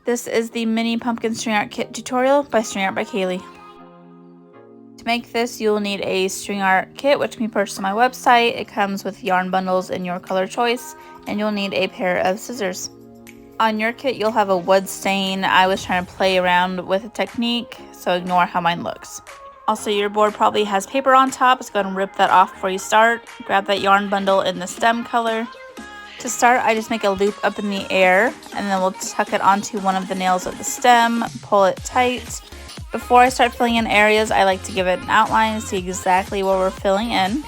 This is the mini pumpkin string art kit tutorial by String Art by Kaylee. To make this, you'll need a string art kit, which can be purchased on my website. It comes with yarn bundles in your color choice, and you'll need a pair of scissors. On your kit, you'll have a wood stain. I was trying to play around with the technique, so ignore how mine looks. Also, your board probably has paper on top, so go ahead and rip that off before you start. Grab that yarn bundle in the stem color. To start, I just make a loop up in the air, and then we'll tuck it onto one of the nails of the stem, pull it tight. Before I start filling in areas, I like to give it an outline to see exactly where we're filling in.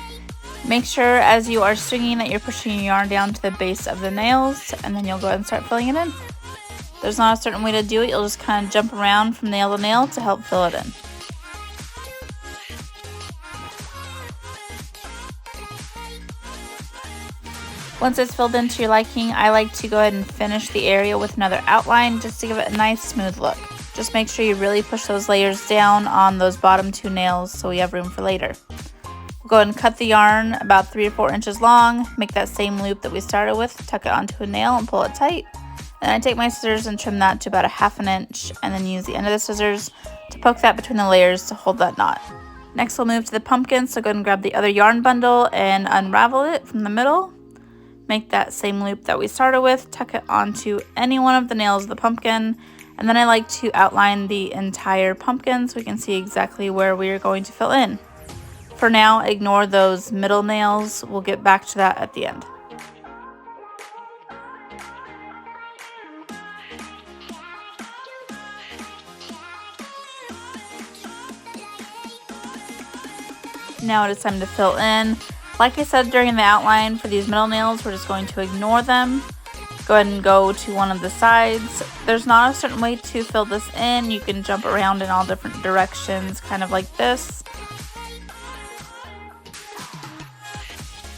Make sure as you are stringing that you're pushing your yarn down to the base of the nails, and then you'll go ahead and start filling it in. There's not a certain way to do it, you'll just kind of jump around from nail to nail to help fill it in. Once it's filled into your liking, I like to go ahead and finish the area with another outline just to give it a nice smooth look. Just make sure you really push those layers down on those bottom two nails so we have room for later. We'll go ahead and cut the yarn about 3 to 4 inches long, make that same loop that we started with, tuck it onto a nail and pull it tight. Then I take my scissors and trim that to about 1/2 inch and then use the end of the scissors to poke that between the layers to hold that knot. Next we'll move to the pumpkin, so go ahead and grab the other yarn bundle and unravel it from the middle. Make that same loop that we started with, tuck it onto any one of the nails of the pumpkin, and then I like to outline the entire pumpkin so we can see exactly where we are going to fill in. For now, ignore those middle nails. We'll get back to that at the end. Now it is time to fill in. Like I said during the outline, for these middle nails, we're just going to ignore them. Go ahead and go to one of the sides. There's not a certain way to fill this in. You can jump around in all different directions, kind of like this.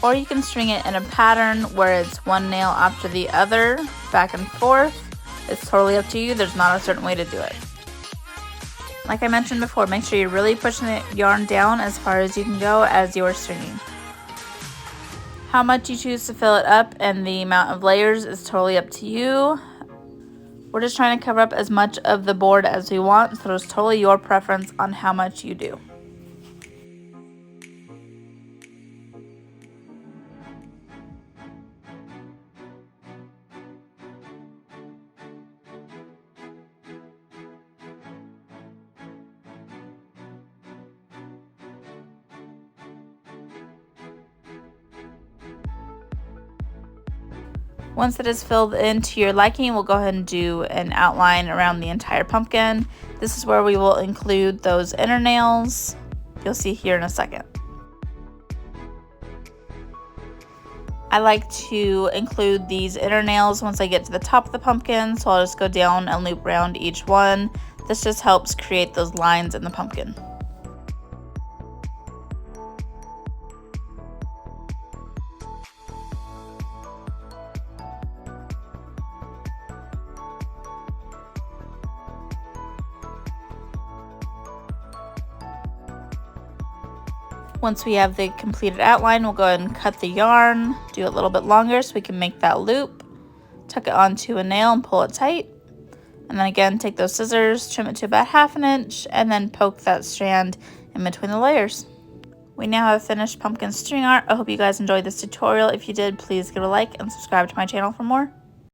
Or you can string it in a pattern where it's one nail after the other, back and forth. It's totally up to you. There's not a certain way to do it. Like I mentioned before, make sure you're really pushing the yarn down as far as you can go as you're stringing. How much you choose to fill it up and the amount of layers is totally up to you. We're just trying to cover up as much of the board as we want, so it's totally your preference on how much you do. Once it is filled into your liking, we'll go ahead and do an outline around the entire pumpkin. This is where we will include those inner nails. You'll see here in a second. I like to include these inner nails once I get to the top of the pumpkin, so I'll just go down and loop around each one. This just helps create those lines in the pumpkin. Once we have the completed outline, we'll go ahead and cut the yarn, do it a little bit longer so we can make that loop, tuck it onto a nail and pull it tight. And then again, take those scissors, trim it to about 1/2 inch, and then poke that strand in between the layers. We now have finished pumpkin string art. I hope you guys enjoyed this tutorial. If you did, please give it a like and subscribe to my channel for more.